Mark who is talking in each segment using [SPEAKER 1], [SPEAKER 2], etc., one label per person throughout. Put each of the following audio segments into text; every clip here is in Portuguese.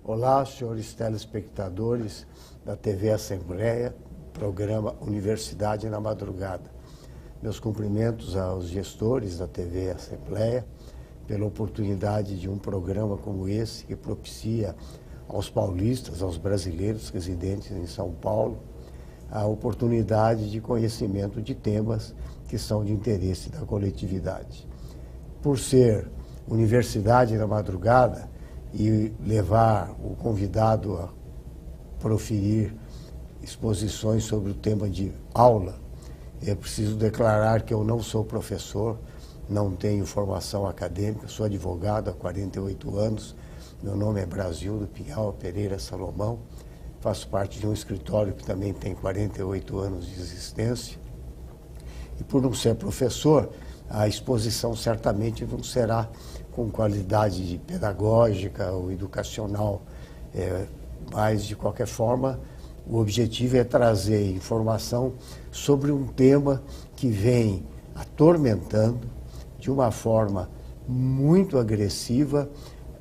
[SPEAKER 1] Olá, senhores telespectadores da TV Assembleia, programa Universidade na Madrugada. Meus cumprimentos aos gestores da TV Assembleia pela oportunidade de um programa como esse que propicia aos paulistas, aos brasileiros residentes em São Paulo, a oportunidade de conhecimento de temas que são de interesse da coletividade. Por ser Universidade na Madrugada e levar o convidado a proferir exposições sobre o tema de aula, é preciso declarar que eu não sou professor, não tenho formação acadêmica, sou advogado há 48 anos, meu nome é Brasildo Pinhal Pereira Salomão, faço parte de um escritório que também tem 48 anos de existência, e por não ser professor, a exposição certamente não será com qualidade pedagógica ou educacional, mas de qualquer forma o objetivo é trazer informação sobre um tema que vem atormentando de uma forma muito agressiva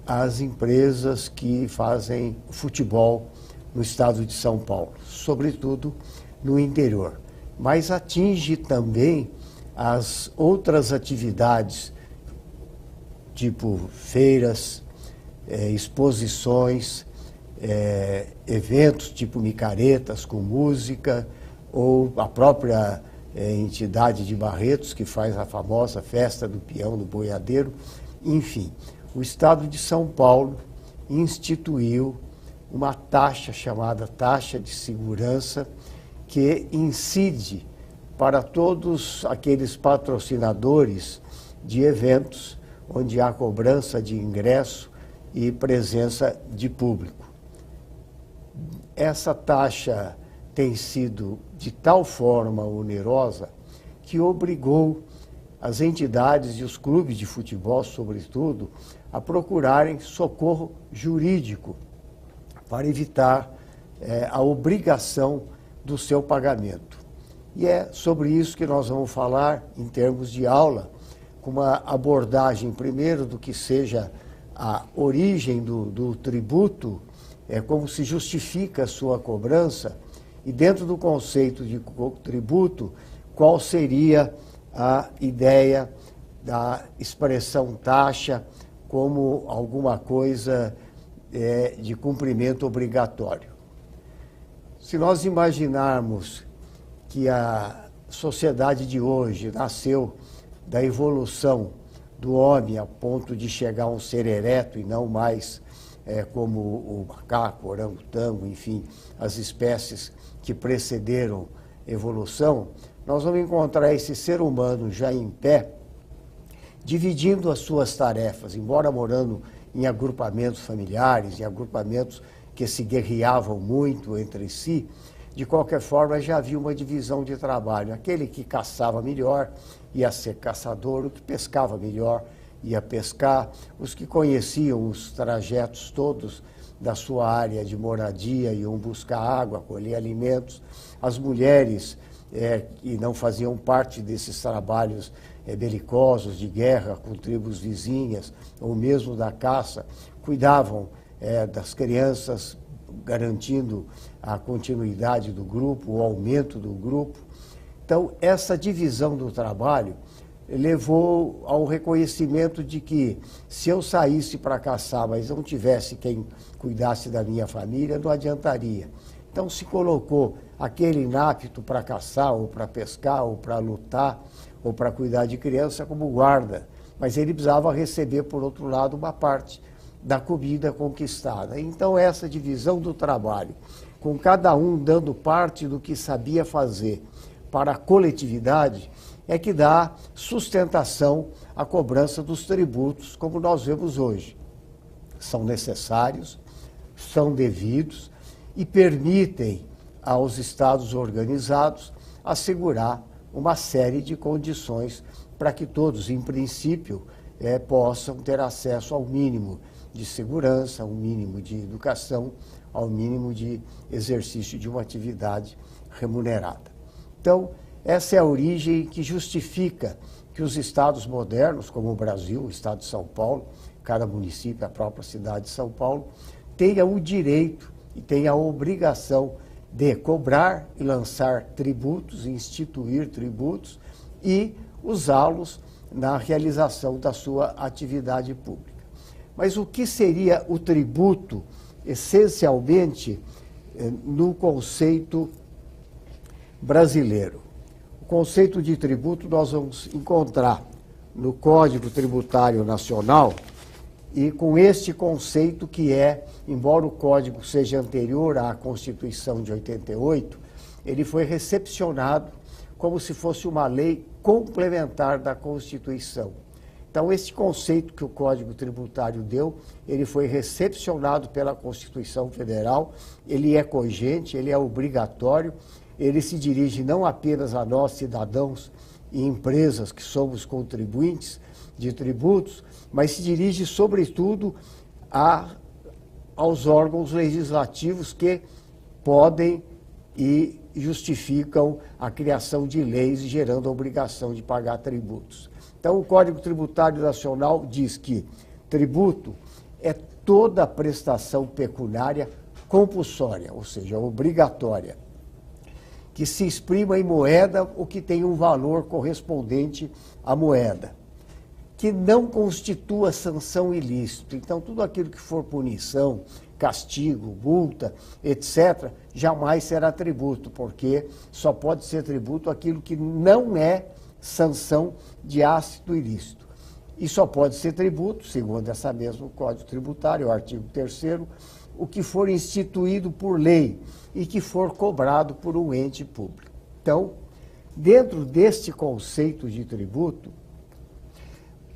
[SPEAKER 1] as empresas que fazem futebol no estado de São Paulo, sobretudo no interior, mas atinge também as outras atividades, tipo feiras, exposições, eventos tipo micaretas com música, ou a própria entidade de Barretos, que faz a famosa festa do peão do boiadeiro. Enfim, o Estado de São Paulo instituiu uma taxa chamada taxa de segurança, que incide para todos aqueles patrocinadores de eventos onde há cobrança de ingresso e presença de público. Essa taxa tem sido de tal forma onerosa que obrigou as entidades e os clubes de futebol, sobretudo, a procurarem socorro jurídico para evitar a obrigação do seu pagamento. E é sobre isso que nós vamos falar em termos de aula, com uma abordagem, primeiro, do que seja a origem do tributo, como se justifica a sua cobrança, e dentro do conceito de tributo, qual seria a ideia da expressão taxa como alguma coisa de cumprimento obrigatório. Se nós imaginarmos que a sociedade de hoje nasceu da evolução do homem a ponto de chegar a um ser ereto e não mais como o macaco, o orangotango, enfim, as espécies que precederam a evolução, nós vamos encontrar esse ser humano já em pé, dividindo as suas tarefas, embora morando em agrupamentos familiares, em agrupamentos que se guerreavam muito entre si. De qualquer forma, já havia uma divisão de trabalho. Aquele que caçava melhor ia ser caçador, o que pescava melhor ia pescar, os que conheciam os trajetos todos da sua área de moradia iam buscar água, colher alimentos. As mulheres que não faziam parte desses trabalhos belicosos de guerra com tribos vizinhas, ou mesmo da caça, cuidavam das crianças, garantindo a continuidade do grupo, o aumento do grupo. Então, essa divisão do trabalho levou ao reconhecimento de que, se eu saísse para caçar, mas não tivesse quem cuidasse da minha família, não adiantaria. Então, se colocou aquele inapto para caçar, ou para pescar, ou para lutar, ou para cuidar de criança como guarda, mas ele precisava receber, por outro lado, uma parte da comida conquistada. Então, essa divisão do trabalho, com cada um dando parte do que sabia fazer para a coletividade, é que dá sustentação à cobrança dos tributos, como nós vemos hoje. São necessários, são devidos e permitem aos estados organizados assegurar uma série de condições para que todos, em princípio, possam ter acesso ao mínimo de segurança, ao mínimo de educação, ao mínimo de exercício de uma atividade remunerada. Então, essa é a origem que justifica que os estados modernos, como o Brasil, o estado de São Paulo, cada município, a própria cidade de São Paulo, tenha o direito e tenha a obrigação de cobrar e lançar tributos, instituir tributos e usá-los na realização da sua atividade pública. Mas o que seria o tributo, essencialmente, no conceito brasileiro? O conceito de tributo nós vamos encontrar no Código Tributário Nacional, e com este conceito que é, embora o Código seja anterior à Constituição de 88, ele foi recepcionado como se fosse uma lei complementar da Constituição. Então, esse conceito que o Código Tributário deu, ele foi recepcionado pela Constituição Federal, ele é cogente, ele é obrigatório, ele se dirige não apenas a nós, cidadãos e empresas que somos contribuintes de tributos, mas se dirige, sobretudo, aos órgãos legislativos que podem e justificam a criação de leis gerando a obrigação de pagar tributos. Então, o Código Tributário Nacional diz que tributo é toda prestação pecuniária compulsória, ou seja, obrigatória, que se exprima em moeda ou que tem um valor correspondente à moeda, que não constitua sanção ilícita. Então, tudo aquilo que for punição, castigo, multa, etc., jamais será tributo, porque só pode ser tributo aquilo que não é sanção de ácito ilícito. E só pode ser tributo, segundo essa mesmo Código Tributário, o artigo 3º, o que for instituído por lei e que for cobrado por um ente público. Então, dentro deste conceito de tributo,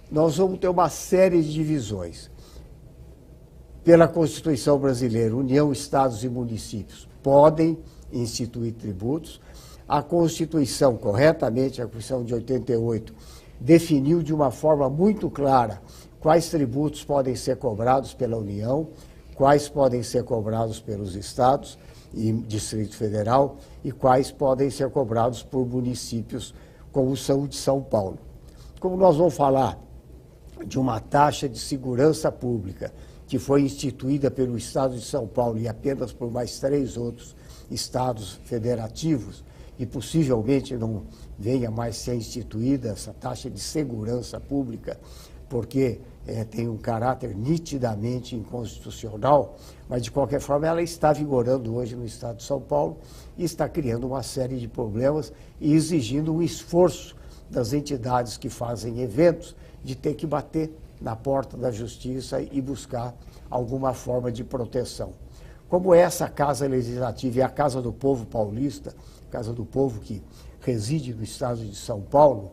[SPEAKER 1] nós vamos ter uma série de divisões. Pela Constituição Brasileira, União, Estados e Municípios podem instituir tributos. A Constituição, corretamente, a Constituição de 88, definiu de uma forma muito clara quais tributos podem ser cobrados pela União, quais podem ser cobrados pelos estados e Distrito Federal e quais podem ser cobrados por municípios, como são o de São Paulo. Como nós vamos falar de uma taxa de segurança pública que foi instituída pelo Estado de São Paulo e apenas por mais 3 outros estados federativos, e possivelmente não venha mais ser instituída essa taxa de segurança pública, porque tem um caráter nitidamente inconstitucional, mas de qualquer forma ela está vigorando hoje no Estado de São Paulo e está criando uma série de problemas e exigindo um esforço das entidades que fazem eventos de ter que bater na porta da justiça e buscar alguma forma de proteção. Como essa Casa Legislativa é a Casa do Povo paulista, Casa do Povo que reside no estado de São Paulo,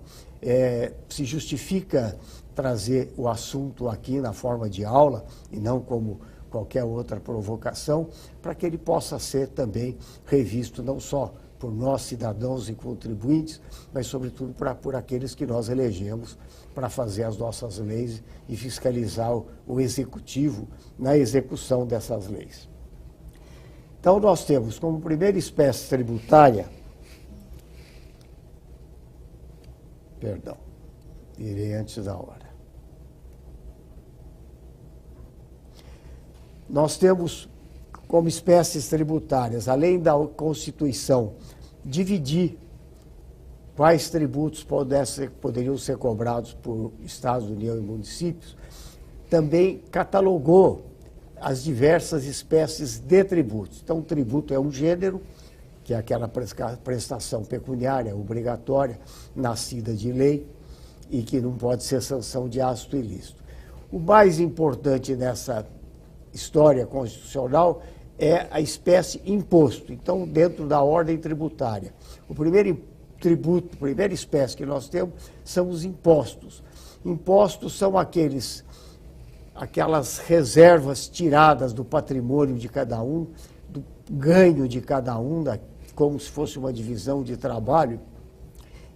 [SPEAKER 1] se justifica trazer o assunto aqui na forma de aula e não como qualquer outra provocação, para que ele possa ser também revisto não só por nós, cidadãos e contribuintes, mas sobretudo por aqueles que nós elegemos para fazer as nossas leis e fiscalizar o executivo na execução dessas leis. Então, nós temos como primeira espécie tributária, perdão, irei antes da hora. Nós temos como espécies tributárias, além da Constituição, dividir quais tributos poderiam ser cobrados por Estados, União e municípios, também catalogou as diversas espécies de tributos. Então, o tributo é um gênero, que é aquela prestação pecuniária obrigatória, nascida de lei, e que não pode ser sanção de ácito ilícito. O mais importante nessa história constitucional é a espécie imposto. Então, dentro da ordem tributária, o primeiro tributo, a primeira espécie que nós temos são os impostos. Impostos são aquelas reservas tiradas do patrimônio de cada um, do ganho de cada um, como se fosse uma divisão de trabalho,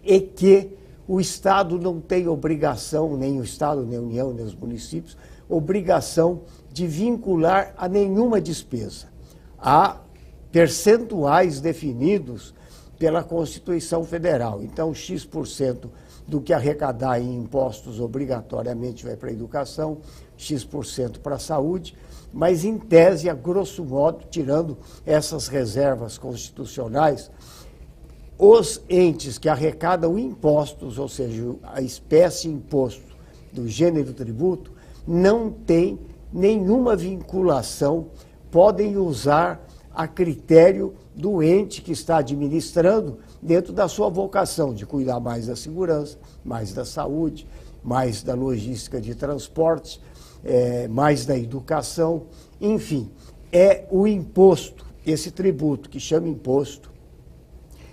[SPEAKER 1] e que o Estado não tem obrigação, nem o Estado, nem a União, nem os municípios, obrigação de vincular a nenhuma despesa. Há percentuais definidos pela Constituição Federal. Então, X% do que arrecadar em impostos obrigatoriamente vai para a educação, X% para a saúde, mas em tese, a grosso modo, tirando essas reservas constitucionais, os entes que arrecadam impostos, ou seja, a espécie imposto do gênero tributo, não têm nenhuma vinculação, podem usar a critério do ente que está administrando dentro da sua vocação de cuidar mais da segurança, mais da saúde, mais da logística de transportes, mais da educação, enfim, é o imposto, esse tributo que chama imposto,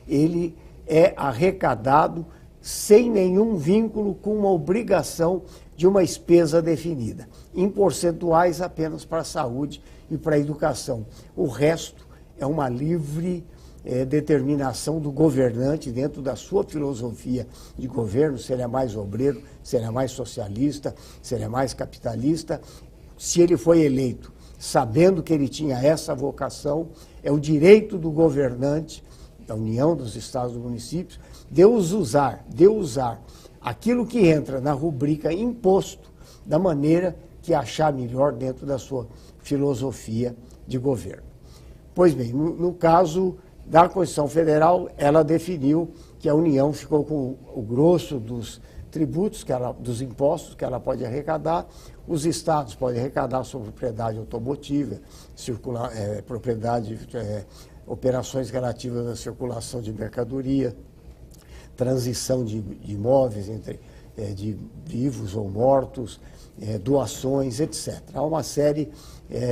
[SPEAKER 1] ele é arrecadado sem nenhum vínculo com uma obrigação de uma despesa definida, em percentuais apenas para a saúde e para a educação. O resto é uma livre determinação do governante dentro da sua filosofia de governo, se ele é mais obreiro, se ele é mais socialista, se ele é mais capitalista. Se ele foi eleito sabendo que ele tinha essa vocação, é o direito do governante, da União, dos Estados e dos municípios, de usar aquilo que entra na rubrica imposto da maneira que achar melhor dentro da sua filosofia de governo. Pois bem, no caso da Constituição Federal, ela definiu que a União ficou com o grosso dos tributos, dos impostos que ela pode arrecadar, os estados podem arrecadar sobre propriedade automotiva, operações relativas à circulação de mercadoria, transição de imóveis entre de vivos ou mortos, doações, etc. Há uma série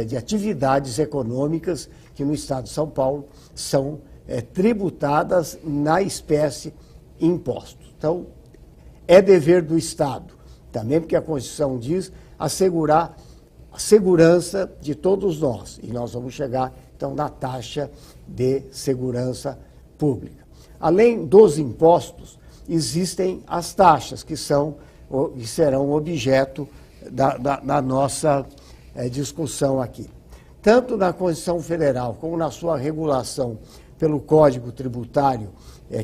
[SPEAKER 1] de atividades econômicas que no estado de São Paulo são tributadas na espécie impostos. Então, é dever do Estado, também porque a Constituição diz, assegurar a segurança de todos nós. E nós vamos chegar, então, na taxa de segurança pública. Além dos impostos, existem as taxas, que serão objeto da nossa discussão aqui. Tanto na Constituição Federal, como na sua regulação pelo Código Tributário,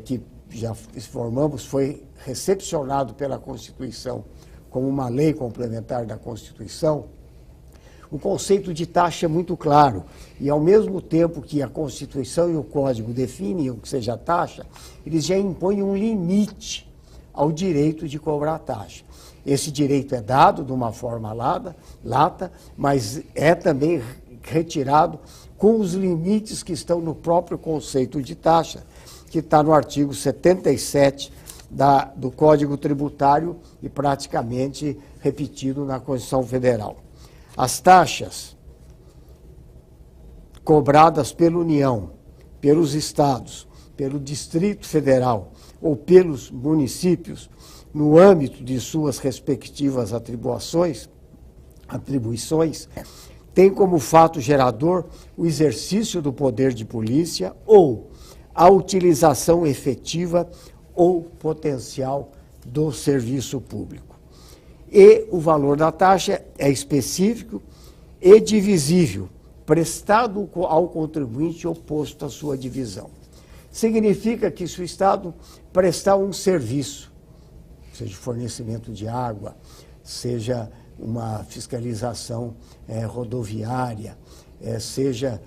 [SPEAKER 1] que já informamos, foi recepcionado pela Constituição como uma lei complementar da Constituição, o conceito de taxa é muito claro. E, ao mesmo tempo que a Constituição e o Código definem o que seja taxa, eles já impõem um limite ao direito de cobrar taxa. Esse direito é dado de uma forma lata, mas é também retirado com os limites que estão no próprio conceito de taxa, que está no artigo 77 do Código Tributário e praticamente repetido na Constituição Federal. As taxas cobradas pela União, pelos estados, pelo Distrito Federal ou pelos municípios, no âmbito de suas respectivas atribuições, tem como fato gerador o exercício do poder de polícia ou a utilização efetiva ou potencial do serviço público. E o valor da taxa é específico e divisível, prestado ao contribuinte oposto à sua divisão. Significa que se o Estado prestar um serviço, seja fornecimento de água, seja uma fiscalização rodoviária, seja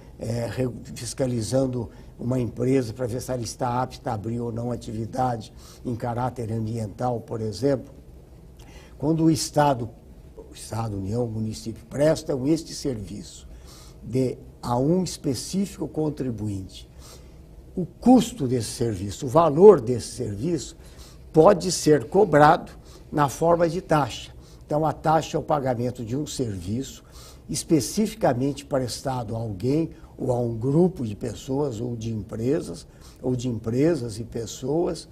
[SPEAKER 1] fiscalizando uma empresa para ver se ela está apta a abrir ou não atividade em caráter ambiental, por exemplo, quando o Estado, União, município, prestam este serviço a um específico contribuinte, o custo desse serviço, o valor desse serviço, pode ser cobrado na forma de taxa. Então, a taxa é o pagamento de um serviço especificamente prestado a alguém ou a um grupo de pessoas ou de empresas e pessoas,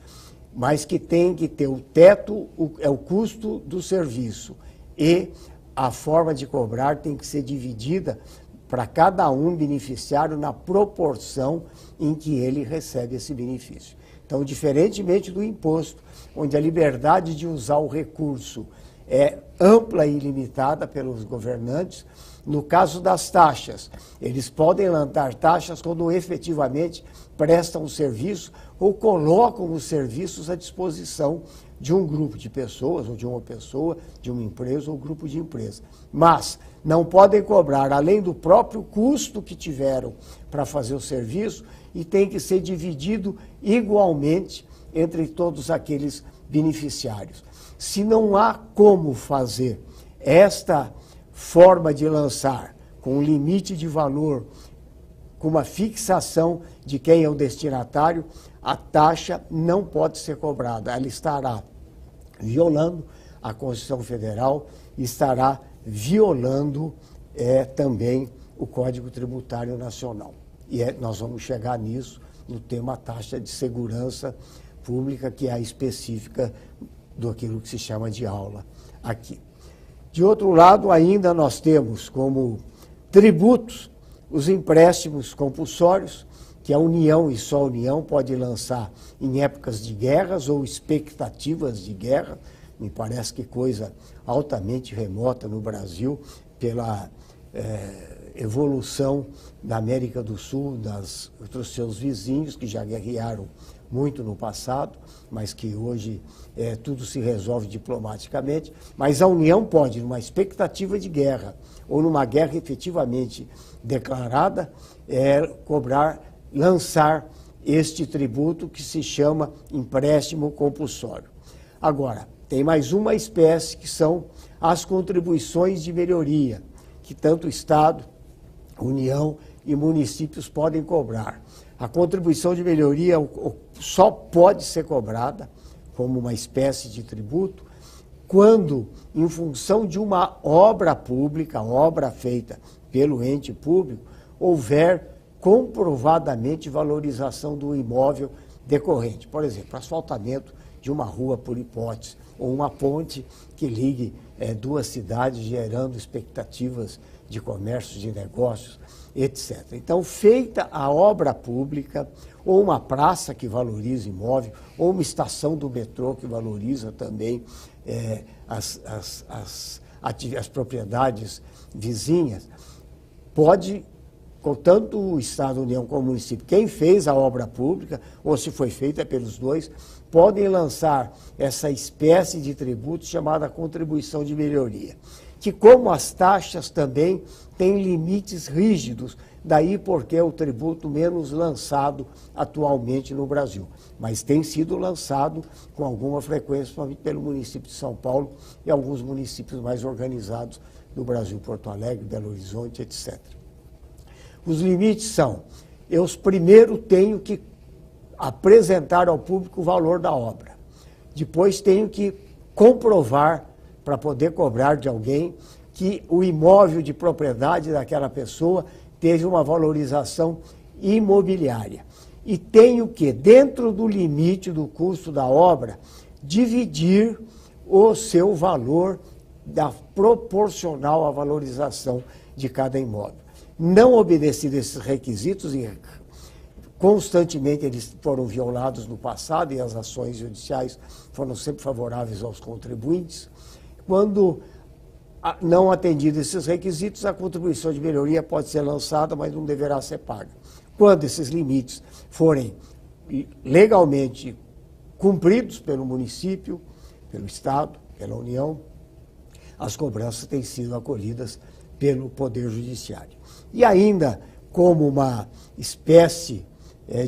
[SPEAKER 1] mas que tem que ter o teto, é o custo do serviço, e a forma de cobrar tem que ser dividida para cada um beneficiário na proporção em que ele recebe esse benefício. Então, diferentemente do imposto, onde a liberdade de usar o recurso é ampla e ilimitada pelos governantes. No caso das taxas, eles podem lançar taxas quando efetivamente prestam o serviço ou colocam os serviços à disposição de um grupo de pessoas, ou de uma pessoa, de uma empresa ou grupo de empresas. Mas não podem cobrar além do próprio custo que tiveram para fazer o serviço e tem que ser dividido igualmente entre todos aqueles beneficiários. Se não há como fazer esta forma de lançar com um limite de valor, com uma fixação de quem é o destinatário, a taxa não pode ser cobrada. Ela estará violando a Constituição Federal, estará violando também o Código Tributário Nacional. E nós vamos chegar nisso no tema taxa de segurança pública, que é a específica daquilo que se chama de aula aqui. De outro lado, ainda nós temos como tributos os empréstimos compulsórios, que a União e só a União pode lançar em épocas de guerras ou expectativas de guerra. Me parece que coisa altamente remota no Brasil, pela evolução da América do Sul, dos seus vizinhos, que já guerrearam muito no passado, mas que hoje tudo se resolve diplomaticamente. Mas a União pode, numa expectativa de guerra, ou numa guerra efetivamente declarada, lançar este tributo que se chama empréstimo compulsório. Agora, tem mais uma espécie, que são as contribuições de melhoria, que tanto o Estado, União e municípios podem cobrar. A contribuição de melhoria só pode ser cobrada como uma espécie de tributo quando, em função de uma obra pública, obra feita pelo ente público, houver comprovadamente valorização do imóvel decorrente. Por exemplo, asfaltamento de uma rua, por hipótese, ou uma ponte que ligue duas cidades, gerando expectativas de comércio, de negócios, etc. Então, feita a obra pública, ou uma praça que valoriza imóvel, ou uma estação do metrô que valoriza também as propriedades vizinhas, pode, tanto o Estado, a União como o município, quem fez a obra pública, ou se foi feita pelos dois, podem lançar essa espécie de tributo chamada contribuição de melhoria, que, como as taxas, também tem limites rígidos, daí porque é o tributo menos lançado atualmente no Brasil. Mas tem sido lançado com alguma frequência, principalmente pelo município de São Paulo e alguns municípios mais organizados do Brasil, Porto Alegre, Belo Horizonte, etc. Os limites são: eu primeiro tenho que apresentar ao público o valor da obra. Depois tenho que comprovar, para poder cobrar de alguém, que o imóvel de propriedade daquela pessoa teve uma valorização imobiliária. E tenho que, dentro do limite do custo da obra, dividir o seu valor proporcional à valorização de cada imóvel. Não obedecido esses requisitos, e constantemente eles foram violados no passado, e as ações judiciais foram sempre favoráveis aos contribuintes, quando não atendidos esses requisitos, a contribuição de melhoria pode ser lançada, mas não deverá ser paga. Quando esses limites forem legalmente cumpridos pelo município, pelo Estado, pela União, as cobranças têm sido acolhidas pelo Poder Judiciário. E ainda, como uma espécie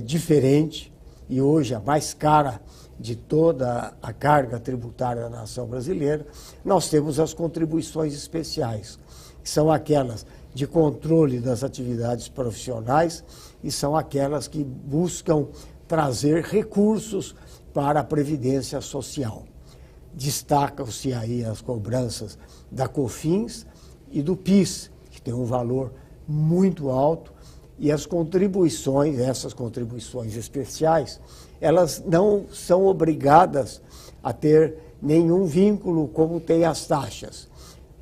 [SPEAKER 1] diferente, e hoje a mais cara de toda a carga tributária da nação brasileira, nós temos as contribuições especiais, que são aquelas de controle das atividades profissionais e são aquelas que buscam trazer recursos para a Previdência Social. Destacam-se aí as cobranças da COFINS e do PIS, que tem um valor muito alto, e as contribuições, essas contribuições especiais, elas não são obrigadas a ter nenhum vínculo como tem as taxas,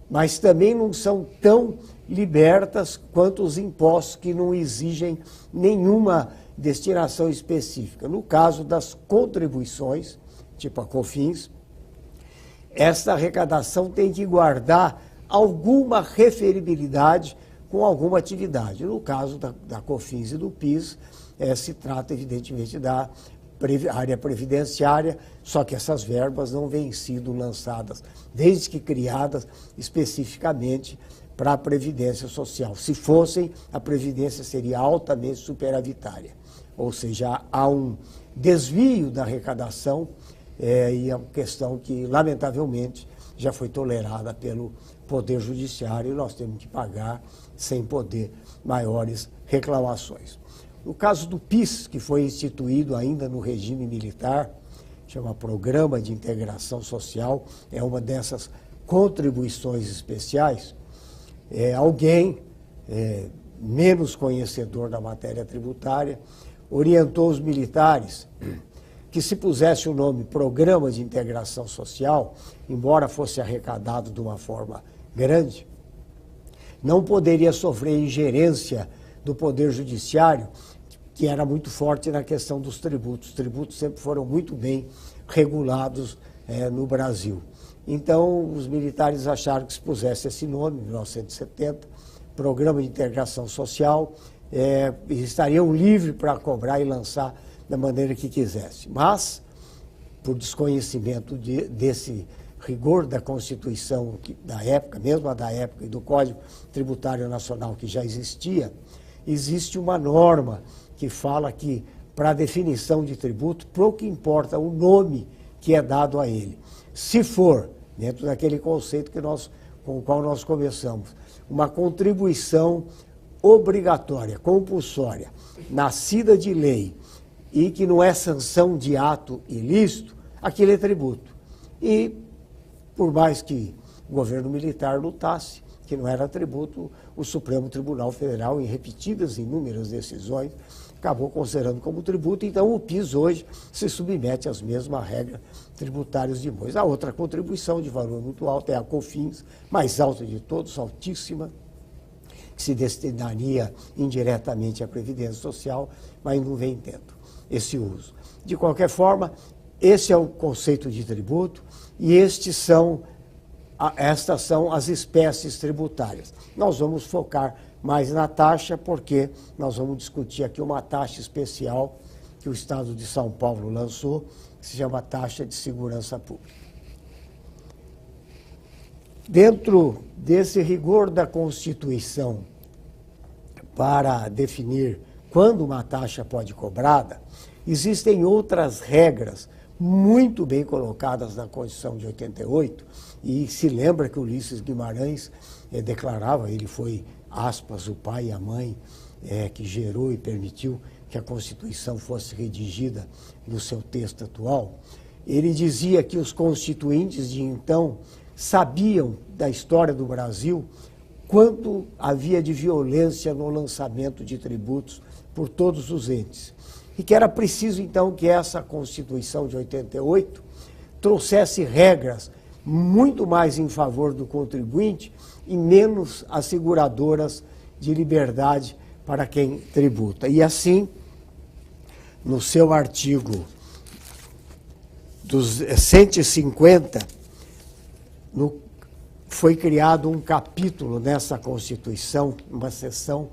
[SPEAKER 1] mas também não são tão libertas quanto os impostos, que não exigem nenhuma destinação específica. No caso das contribuições, tipo a COFINS, essa arrecadação tem que guardar alguma referibilidade com alguma atividade. No caso da COFINS e do PIS, se trata, evidentemente, da área previdenciária, só que essas verbas não vêm sido lançadas, desde que criadas especificamente para a Previdência Social. Se fossem, a Previdência seria altamente superavitária. Ou seja, há um desvio da arrecadação e é uma questão que, lamentavelmente, já foi tolerada pelo Poder Judiciário e nós temos que pagar sem poder maiores reclamações. No caso do PIS, que foi instituído ainda no regime militar, chama Programa de Integração Social, é uma dessas contribuições especiais. Alguém menos conhecedor da matéria tributária orientou os militares que se pusesse o nome Programa de Integração Social, embora fosse arrecadado de uma forma grande, não poderia sofrer ingerência do Poder Judiciário, que era muito forte na questão dos tributos. Os tributos sempre foram muito bem regulados no Brasil. Então, os militares acharam que se pusesse esse nome, em 1970, Programa de Integração Social, estariam livres para cobrar e lançar da maneira que quisesse. Mas, por desconhecimento desse rigor da Constituição da época, mesmo a da época, e do Código Tributário Nacional que já existia, existe uma norma que fala que, para a definição de tributo, pouco importa o nome que é dado a ele. Se for, dentro daquele conceito com o qual nós começamos, uma contribuição obrigatória, compulsória, nascida de lei, e que não é sanção de ato ilícito, aquilo é tributo. E, por mais que o governo militar lutasse, que não era tributo, o Supremo Tribunal Federal, em repetidas e inúmeras decisões, acabou considerando como tributo. Então, o PIS hoje se submete às mesmas regras tributárias de impostos. A outra contribuição de valor muito alto é a COFINS, mais alta de todos, altíssima, que se destinaria indiretamente à Previdência Social, mas não vem tendo esse uso. De qualquer forma, esse é o conceito de tributo e estas são as espécies tributárias. Nós vamos focar mais na taxa, porque nós vamos discutir aqui uma taxa especial que o Estado de São Paulo lançou, que se chama Taxa de Segurança Pública. Dentro desse rigor da Constituição para definir quando uma taxa pode ser cobrada, existem outras regras muito bem colocadas na Constituição de 88, e se lembra que Ulisses Guimarães declarava, ele foi, aspas, o pai e a mãe que gerou e permitiu que a Constituição fosse redigida no seu texto atual. Ele dizia que os constituintes de então sabiam da história do Brasil quanto havia de violência no lançamento de tributos por todos os entes. E que era preciso, então, que essa Constituição de 88 trouxesse regras muito mais em favor do contribuinte e menos asseguradoras de liberdade para quem tributa. E assim, no seu artigo dos 150, foi criado um capítulo nessa Constituição, uma seção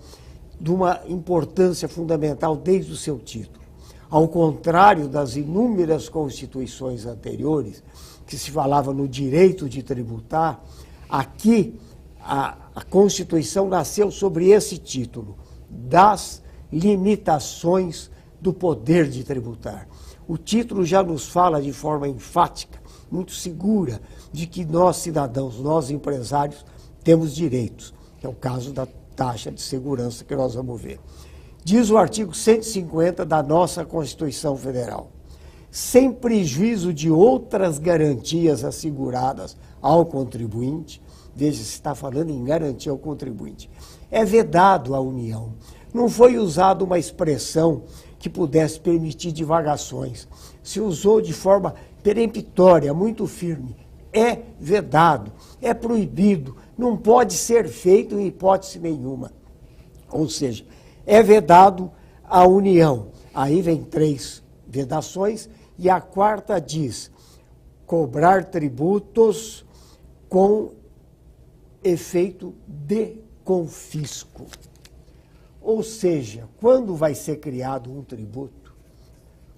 [SPEAKER 1] de uma importância fundamental desde o seu título. Ao contrário das inúmeras constituições anteriores, que se falava no direito de tributar, aqui a Constituição nasceu sobre esse título, das limitações do poder de tributar. O título já nos fala de forma enfática, muito segura, de que nós, cidadãos, nós, empresários, temos direitos, que é o caso da taxa de segurança que nós vamos ver. Diz o artigo 150 da nossa Constituição Federal: sem prejuízo de outras garantias asseguradas ao contribuinte, veja, se está falando em garantia ao contribuinte, é vedado à União. Não foi usada uma expressão que pudesse permitir divagações. Se usou de forma peremptória, muito firme. É vedado, é proibido, não pode ser feito em hipótese nenhuma. Ou seja, é vedado à União. Aí vem 3 vedações e a quarta diz: cobrar tributos com efeito de confisco. Ou seja, quando vai ser criado um tributo,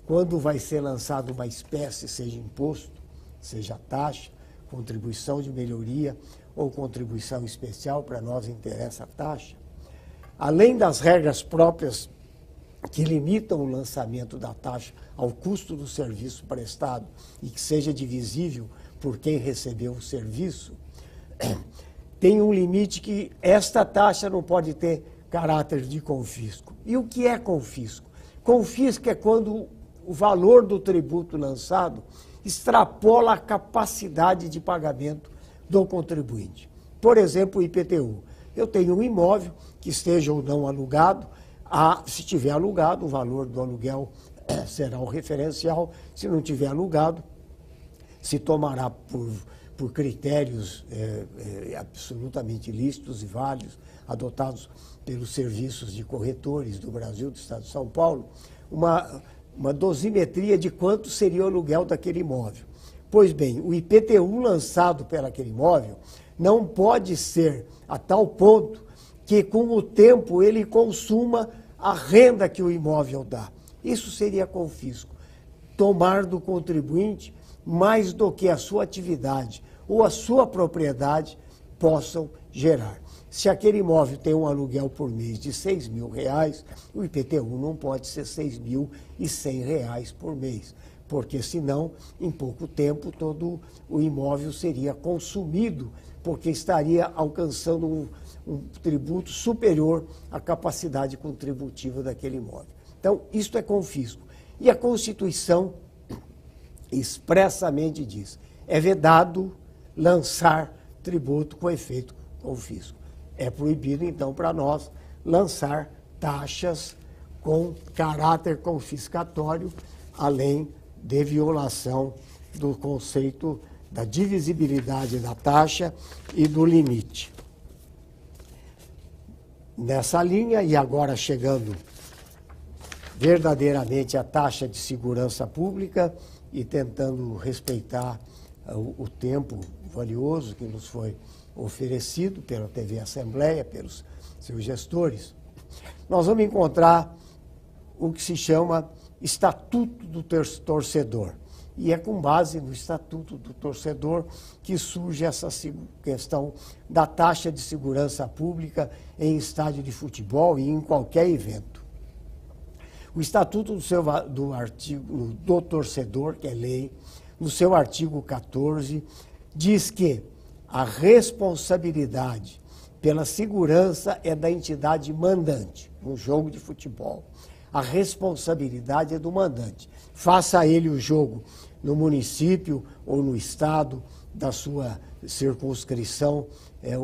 [SPEAKER 1] quando vai ser lançado uma espécie, seja imposto, seja taxa, contribuição de melhoria ou contribuição especial, para nós interessa a taxa, além das regras próprias que limitam o lançamento da taxa ao custo do serviço prestado e que seja divisível por quem recebeu o serviço, tem um limite que esta taxa não pode ter caráter de confisco. E o que é confisco? Confisco é quando o valor do tributo lançado extrapola a capacidade de pagamento do contribuinte. Por exemplo, o IPTU. Eu tenho um imóvel que esteja ou não alugado, se tiver alugado, o valor do aluguel será o referencial. Se não tiver alugado, se tomará por critérios absolutamente lícitos e válidos, adotados pelos serviços de corretores do Brasil, do Estado de São Paulo, uma dosimetria de quanto seria o aluguel daquele imóvel. Pois bem, o IPTU lançado pelaquele imóvel não pode ser a tal ponto que, com o tempo, ele consuma a renda que o imóvel dá. Isso seria confisco. Tomar do contribuinte mais do que a sua atividade ou a sua propriedade possam gerar. Se aquele imóvel tem um aluguel por mês de R$6.000, o IPTU não pode ser R$6.100 por mês, porque senão, em pouco tempo, todo o imóvel seria consumido, porque estaria alcançando um tributo superior à capacidade contributiva daquele imóvel. Então, isto é confisco. E a Constituição expressamente diz, é vedado lançar tributo com efeito confisco. É proibido, então, para nós, lançar taxas com caráter confiscatório, além de violação do conceito da divisibilidade da taxa e do limite. Nessa linha, e agora chegando verdadeiramente à taxa de segurança pública e tentando respeitar o tempo valioso que nos foi oferecido pela TV Assembleia, pelos seus gestores, nós vamos encontrar o que se chama Estatuto do Torcedor. E é com base no Estatuto do Torcedor que surge essa questão da taxa de segurança pública em estádio de futebol e em qualquer evento. O Estatuto do Torcedor, que é lei, no seu artigo 14, diz que a responsabilidade pela segurança é da entidade mandante, no jogo de futebol. A responsabilidade é do mandante. Faça ele o jogo no município ou no estado da sua circunscrição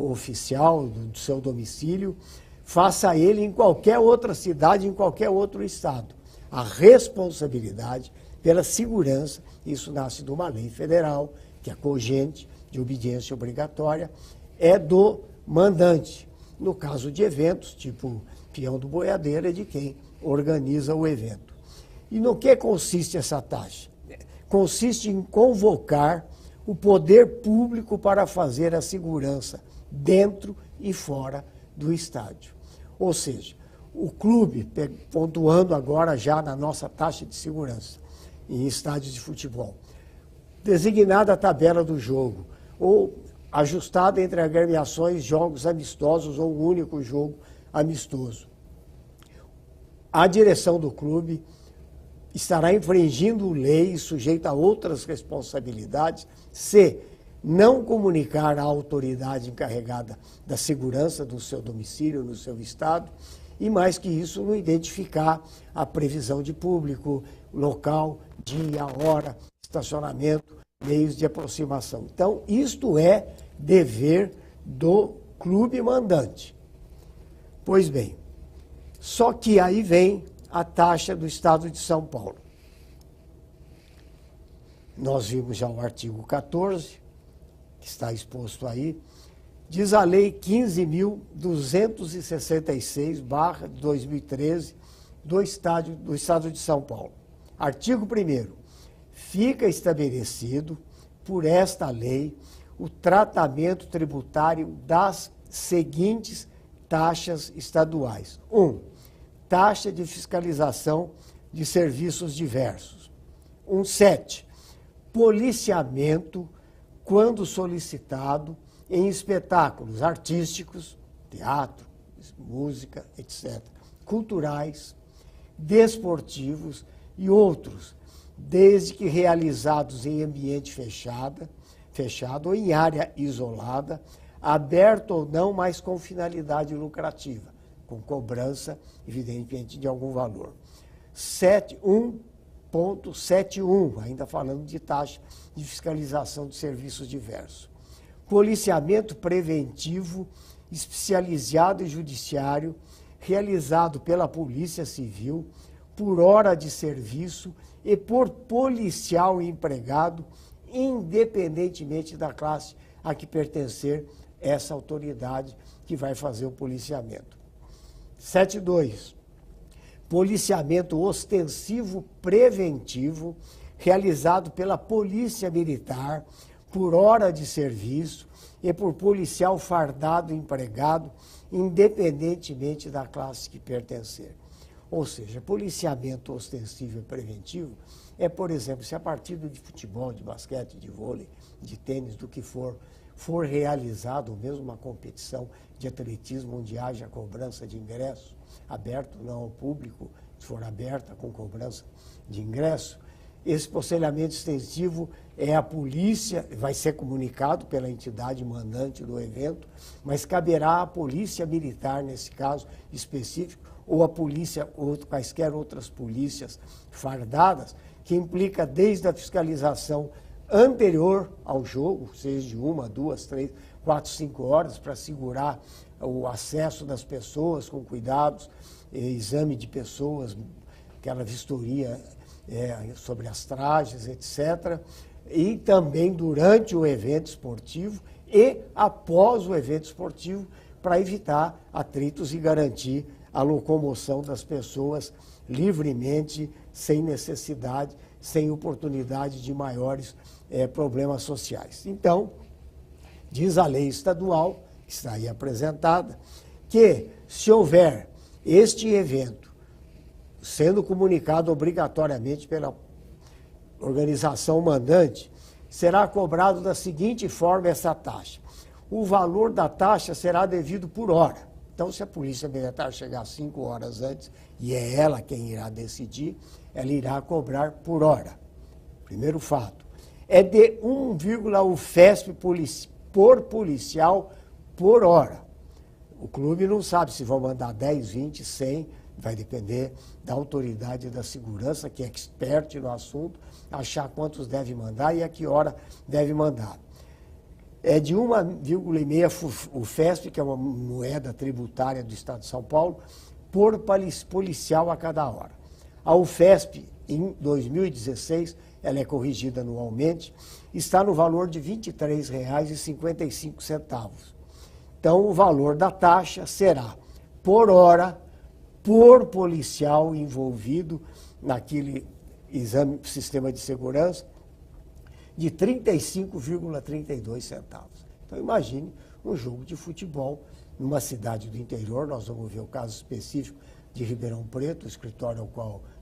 [SPEAKER 1] oficial, do seu domicílio, faça ele em qualquer outra cidade, em qualquer outro estado. A responsabilidade pela segurança, isso nasce de uma lei federal, que é cogente, de obediência obrigatória, é do mandante. No caso de eventos, tipo peão do boiadeiro, é de quem organiza o evento. E no que consiste essa taxa? Consiste em convocar o poder público para fazer a segurança dentro e fora do estádio. Ou seja, o clube, pontuando agora já na nossa taxa de segurança em estádios de futebol, designada a tabela do jogo, ou ajustada entre agremiações, jogos amistosos ou um único jogo amistoso. A direção do clube estará infringindo lei sujeita a outras responsabilidades se não comunicar à autoridade encarregada da segurança do seu domicílio, no seu estado, e mais que isso, não identificar a previsão de público, local, dia, hora, estacionamento, meios de aproximação. Então, isto é dever do clube mandante. Pois bem, só que aí vem a taxa do Estado de São Paulo. Nós vimos já o artigo 14, que está exposto aí, diz a Lei 15.266/2013 do Estado de São Paulo. Artigo 1º. Fica estabelecido por esta lei, o tratamento tributário das seguintes taxas estaduais. 1. Taxa de fiscalização de serviços diversos. 1.7. Policiamento, quando solicitado, em espetáculos artísticos, teatro, música, etc., culturais, desportivos e outros, desde que realizados em ambiente fechado ou em área isolada, aberto ou não, mas com finalidade lucrativa, com cobrança, evidentemente, de algum valor. 1.71, ainda falando de taxa de fiscalização de serviços diversos. Policiamento preventivo, especializado e judiciário, realizado pela Polícia Civil, por hora de serviço e por policial empregado, independentemente da classe a que pertencer essa autoridade que vai fazer o policiamento. 7.2. Policiamento ostensivo preventivo, realizado pela Polícia Militar, por hora de serviço e por policial fardado empregado, independentemente da classe que pertencer. Ou seja, policiamento ostensivo e preventivo é, por exemplo, se a partida de futebol, de basquete, de vôlei, de tênis, do que for realizado, ou mesmo uma competição de atletismo onde haja cobrança de ingresso, aberto não ao público, se for aberta com cobrança de ingresso, esse policiamento extensivo é a polícia, vai ser comunicado pela entidade mandante do evento, mas caberá à polícia militar, nesse caso específico, ou a polícia, ou quaisquer outras polícias fardadas, que implica desde a fiscalização anterior ao jogo, seja de 1, 2, 3, 4, 5 horas, para assegurar o acesso das pessoas com cuidados, exame de pessoas, aquela vistoria sobre as trajes, etc. E também durante o evento esportivo e após o evento esportivo, para evitar atritos e garantir a locomoção das pessoas livremente, sem necessidade, sem oportunidade de maiores problemas sociais. Então, diz a lei estadual, que está aí apresentada, que se houver este evento sendo comunicado obrigatoriamente pela organização mandante, será cobrado da seguinte forma essa taxa. O valor da taxa será devido por hora. Então, se a Polícia Militar chegar 5 horas antes, e é ela quem irá decidir, ela irá cobrar por hora. Primeiro fato. É de 1,1 UFESP por policial por hora. O clube não sabe se vão mandar 10, 20, 100, vai depender da autoridade da segurança, que é expert no assunto, achar quantos deve mandar e a que hora deve mandar. É de 1,5 UFESP, que é uma moeda tributária do Estado de São Paulo, por policial a cada hora. A UFESP, em 2016, ela é corrigida anualmente, está no valor de R$ 23,55. Então, o valor da taxa será por hora, por policial envolvido naquele exame, sistema de segurança, de 35,32 centavos. Então, imagine um jogo de futebol numa cidade do interior. Nós vamos ver o caso específico de Ribeirão Preto, o escritório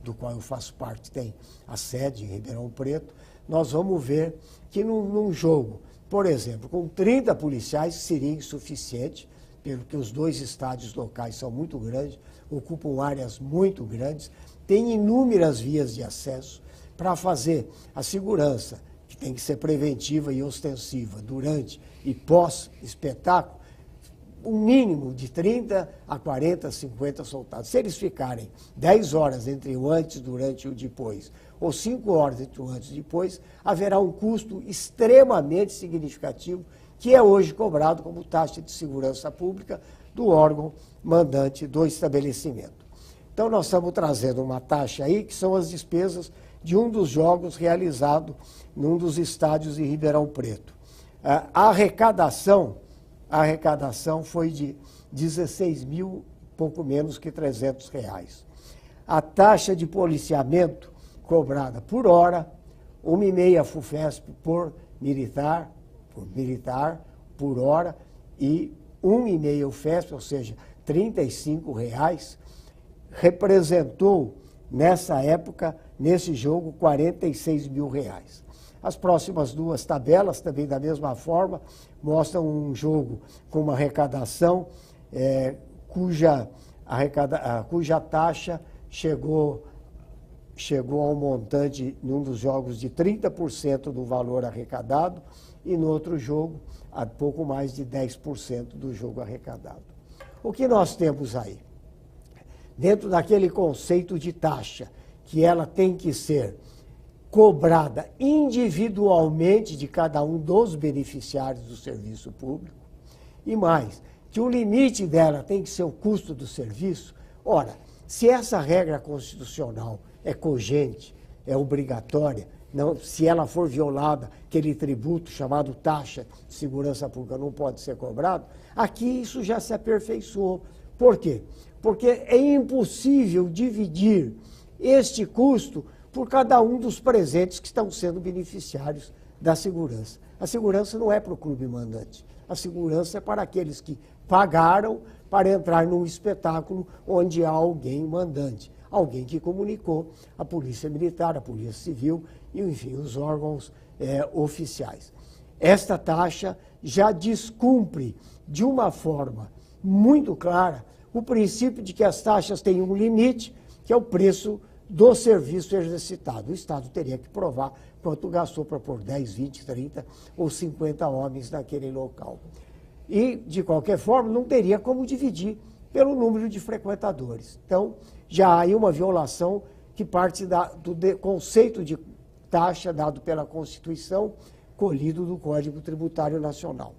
[SPEAKER 1] do qual eu faço parte tem a sede em Ribeirão Preto. Nós vamos ver que num jogo, por exemplo, com 30 policiais seria insuficiente, pelo que os 2 estádios locais são muito grandes, ocupam áreas muito grandes, tem inúmeras vias de acesso para fazer a segurança, que tem que ser preventiva e ostensiva, durante e pós-espetáculo, um mínimo de 30 a 40, 50 soldados. Se eles ficarem 10 horas entre o antes, durante e o depois, ou 5 horas entre o antes e o depois, haverá um custo extremamente significativo, que é hoje cobrado como taxa de segurança pública do órgão mandante do estabelecimento. Então, nós estamos trazendo uma taxa aí, que são as despesas de um dos jogos realizado num dos estádios de Ribeirão Preto. A arrecadação foi de 16 mil, pouco menos que R$300. A taxa de policiamento cobrada por hora, 1,5 FUFESP por
[SPEAKER 2] militar por hora e 1,5 UFESP, ou seja, R$ 35,00, representou, nessa época, nesse jogo, R$ 46 mil. As próximas duas tabelas, também da mesma forma, mostram um jogo com uma arrecadação cuja taxa chegou ao montante, num dos jogos, de 30% do valor arrecadado e no outro jogo, a pouco mais de 10% do jogo arrecadado. O que nós temos aí? Dentro daquele conceito de taxa, que ela tem que ser cobrada individualmente de cada um dos beneficiários do serviço público, e mais, que o limite dela tem que ser o custo do serviço. Ora, se essa regra constitucional é cogente, é obrigatória, não, se ela for violada, aquele tributo chamado taxa de segurança pública não pode ser cobrado, aqui isso já se aperfeiçoou. Por quê? Porque é impossível dividir este custo por cada um dos presentes que estão sendo beneficiários da segurança. A segurança não é para o clube mandante. A segurança é para aqueles que pagaram para entrar num espetáculo onde há alguém mandante, alguém que comunicou a Polícia Militar, a Polícia Civil e, enfim, os órgãos oficiais. Esta taxa já descumpre de uma forma muito clara o princípio de que as taxas têm um limite, que é o preço do serviço exercitado. O Estado teria que provar quanto gastou para pôr 10, 20, 30 ou 50 homens naquele local. E, de qualquer forma, não teria como dividir pelo número de frequentadores. Então, já há aí uma violação que parte do conceito de taxa dado pela Constituição, colhido do Código Tributário Nacional.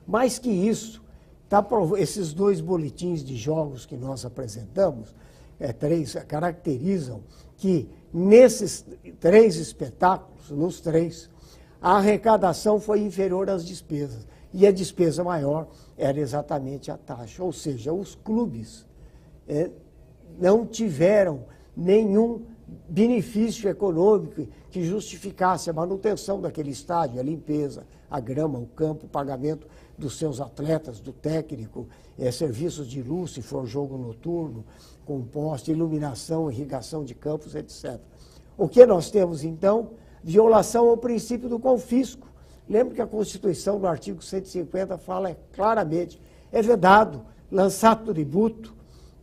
[SPEAKER 2] Mais que isso, esses dois boletins de jogos que nós apresentamos, caracterizam que nesses 3 espetáculos, nos 3, a arrecadação foi inferior às despesas. E a despesa maior era exatamente a taxa. Ou seja, os clubes não tiveram nenhum benefício econômico que justificasse a manutenção daquele estádio, a limpeza, a grama, o campo, o pagamento dos seus atletas, do técnico, serviços de luz, se for jogo noturno, com poste, iluminação, irrigação de campos, etc. O que nós temos, então? Violação ao princípio do confisco. Lembra que a Constituição, no artigo 150, fala claramente, é vedado lançar tributo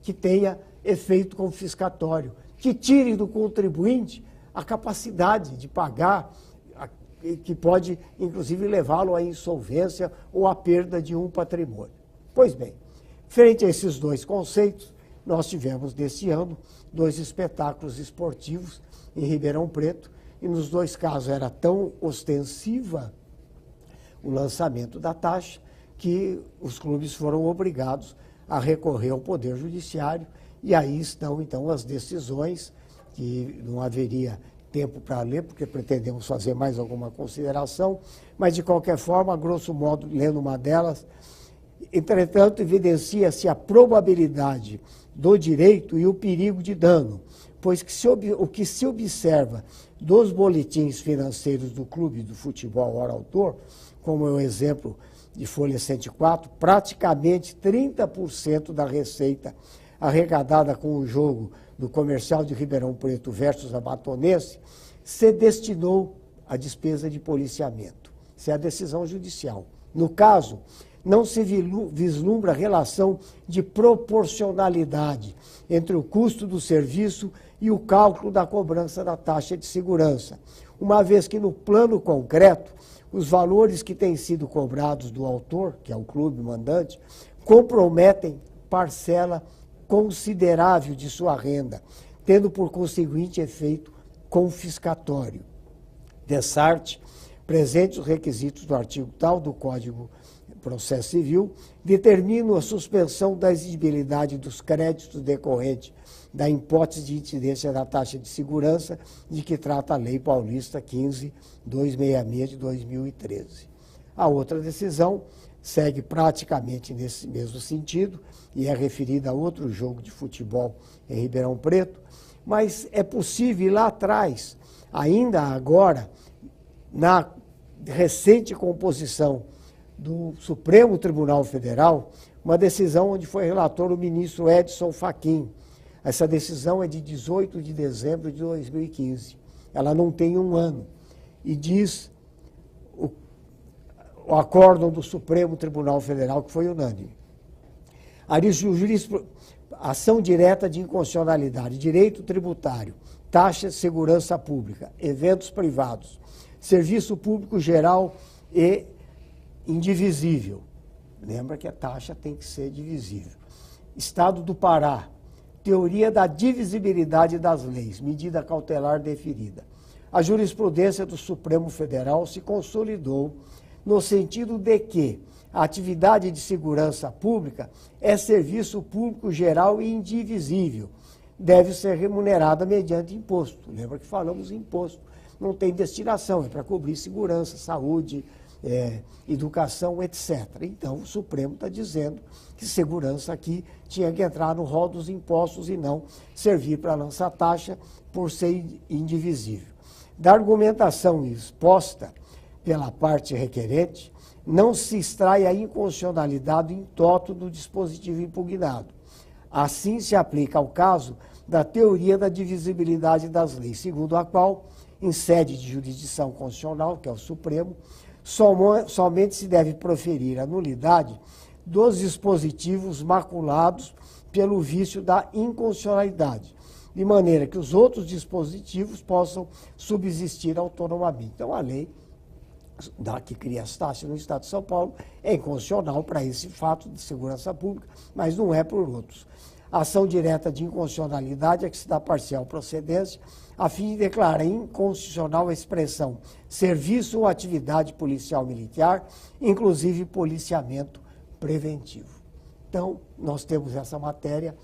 [SPEAKER 2] que tenha efeito confiscatório, que tire do contribuinte a capacidade de pagar, que pode, inclusive, levá-lo à insolvência ou à perda de um patrimônio. Pois bem, frente a esses dois conceitos, nós tivemos, neste ano, 2 espetáculos esportivos em Ribeirão Preto, e nos 2 casos era tão ostensiva o lançamento da taxa que os clubes foram obrigados a recorrer ao Poder Judiciário, e aí estão, então, as decisões, que não haveria tempo para ler, porque pretendemos fazer mais alguma consideração, mas, de qualquer forma, a grosso modo, lendo uma delas, entretanto, evidencia-se a probabilidade do direito e o perigo de dano, pois o que se observa dos boletins financeiros do clube do futebol hora autor, como é o exemplo de Folha 104, praticamente 30% da receita arrecadada com o jogo do Comercial de Ribeirão Preto versus a Batonense se destinou à despesa de policiamento. Isso é a decisão judicial. No caso, não se vislumbra relação de proporcionalidade entre o custo do serviço e o cálculo da cobrança da taxa de segurança, uma vez que, no plano concreto, os valores que têm sido cobrados do autor, que é o clube mandante, comprometem parcela considerável de sua renda, tendo por conseguinte efeito confiscatório. Dessarte, presentes os requisitos do artigo tal do Código de Processo Civil, determinam a suspensão da exigibilidade dos créditos decorrentes da hipótese de incidência da taxa de segurança de que trata a Lei Paulista 15.266 de 2013. A outra decisão segue praticamente nesse mesmo sentido e é referida a outro jogo de futebol em Ribeirão Preto, mas é possível ir lá atrás, ainda agora, na recente composição do Supremo Tribunal Federal, uma decisão onde foi relator o ministro Edson Fachin. Essa decisão é de 18 de dezembro de 2015. Ela não tem um ano. E diz o acórdão do Supremo Tribunal Federal, que foi unânime. Ação direta de inconstitucionalidade, direito tributário, taxa de segurança pública, eventos privados, serviço público geral e indivisível. Lembra que a taxa tem que ser divisível. Estado do Pará, teoria da divisibilidade das leis, medida cautelar deferida. A jurisprudência do Supremo Federal se consolidou no sentido de que a atividade de segurança pública é serviço público geral e indivisível. Deve ser remunerada mediante imposto. Lembra que falamos em imposto. Não tem destinação, é para cobrir segurança, saúde, educação, etc. Então, o Supremo está dizendo que segurança aqui tinha que entrar no rol dos impostos e não servir para lançar taxa por ser indivisível. Da argumentação exposta pela parte requerente, não se extrai a inconstitucionalidade em toto do dispositivo impugnado. Assim se aplica ao caso da teoria da divisibilidade das leis, segundo a qual, em sede de jurisdição constitucional, que é o Supremo, somente se deve proferir a nulidade dos dispositivos maculados pelo vício da inconstitucionalidade, de maneira que os outros dispositivos possam subsistir autonomamente. Então, a lei que cria as taxas no Estado de São Paulo é inconstitucional para esse fato de segurança pública, mas não é por outros. A ação direta de inconstitucionalidade é que se dá parcial procedência, a fim de declarar inconstitucional a expressão serviço ou atividade policial militar, inclusive policiamento preventivo. Então, nós temos essa matéria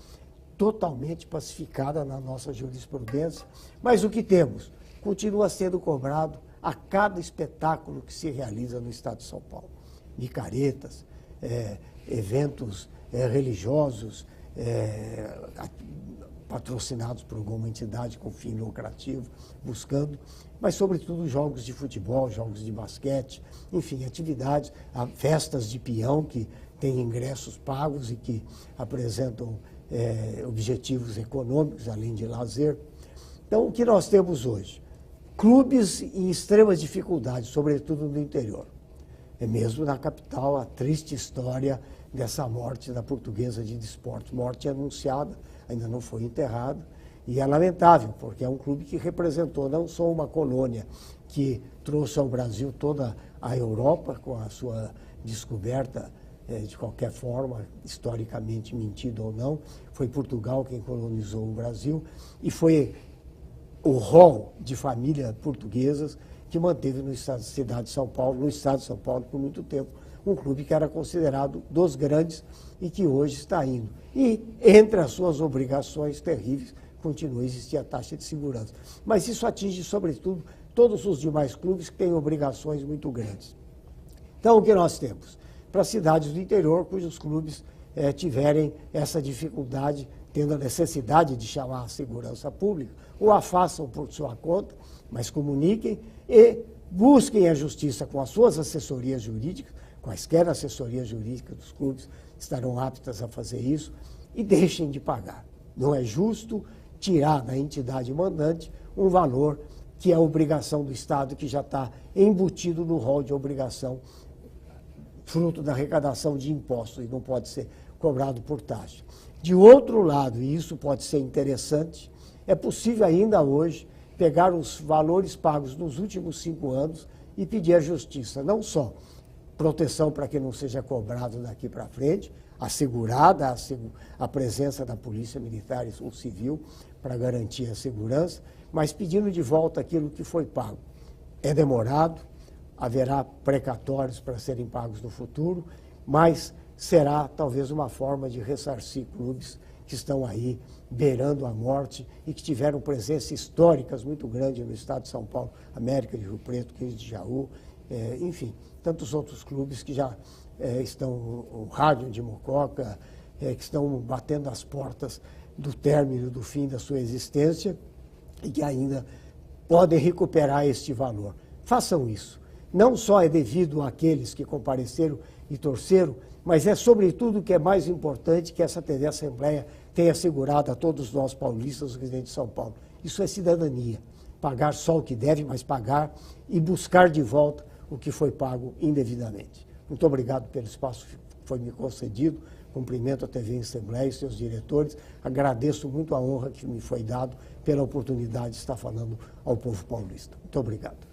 [SPEAKER 2] totalmente pacificada na nossa jurisprudência, mas o que temos continua sendo cobrado a cada espetáculo que se realiza no Estado de São Paulo. Micaretas, eventos religiosos, patrocinados por alguma entidade com fim lucrativo, buscando, mas sobretudo jogos de futebol, jogos de basquete, enfim, atividades, festas de peão que têm ingressos pagos e que apresentam objetivos econômicos, além de lazer. Então, o que nós temos hoje? Clubes em extrema dificuldade, sobretudo no interior. É mesmo na capital a triste história dessa morte da Portuguesa de Desportos. Morte anunciada, ainda não foi enterrada, e é lamentável, porque é um clube que representou não só uma colônia que trouxe ao Brasil toda a Europa com a sua descoberta, de qualquer forma, historicamente mentido ou não, foi Portugal quem colonizou o Brasil, e foi o rol de famílias portuguesas que manteve no estado de São Paulo, no estado de São Paulo por muito tempo, um clube que era considerado dos grandes e que hoje está indo. E entre as suas obrigações terríveis continua a existir a taxa de segurança. Mas isso atinge, sobretudo, todos os demais clubes que têm obrigações muito grandes. Então, o que nós temos? Para cidades do interior, cujos clubes tiverem essa dificuldade, tendo a necessidade de chamar a segurança pública, ou a façam por sua conta, mas comuniquem e busquem a justiça com as suas assessorias jurídicas, quaisquer assessorias jurídicas dos clubes estarão aptas a fazer isso, e deixem de pagar. Não é justo tirar da entidade mandante um valor que é obrigação do Estado, que já está embutido no rol de obrigação, fruto da arrecadação de impostos, e não pode ser cobrado por taxa. De outro lado, e isso pode ser interessante, é possível ainda hoje pegar os valores pagos nos últimos 5 anos e pedir à justiça, não só proteção para que não seja cobrado daqui para frente, assegurada a presença da Polícia Militar ou Civil para garantir a segurança, mas pedindo de volta aquilo que foi pago. É demorado, haverá precatórios para serem pagos no futuro, mas será talvez uma forma de ressarcir clubes que estão aí beirando a morte e que tiveram presenças históricas muito grande no estado de São Paulo, América de Rio Preto, 15 de Jaú, enfim, tantos outros clubes que já estão, o Rádio de Mococa, que estão batendo as portas do término, do fim da sua existência e que ainda podem recuperar este valor. Façam isso. não só é devido àqueles que compareceram e torceram, mas é sobretudo o que é mais importante, que essa TV Assembleia tenha assegurado a todos nós paulistas, residentes de São Paulo. Isso é cidadania. Pagar só o que deve, mas pagar e buscar de volta o que foi pago indevidamente. Muito obrigado pelo espaço que foi me concedido. Cumprimento a TV Assembleia e seus diretores. Agradeço muito a honra que me foi dado pela oportunidade de estar falando ao povo paulista. Muito obrigado.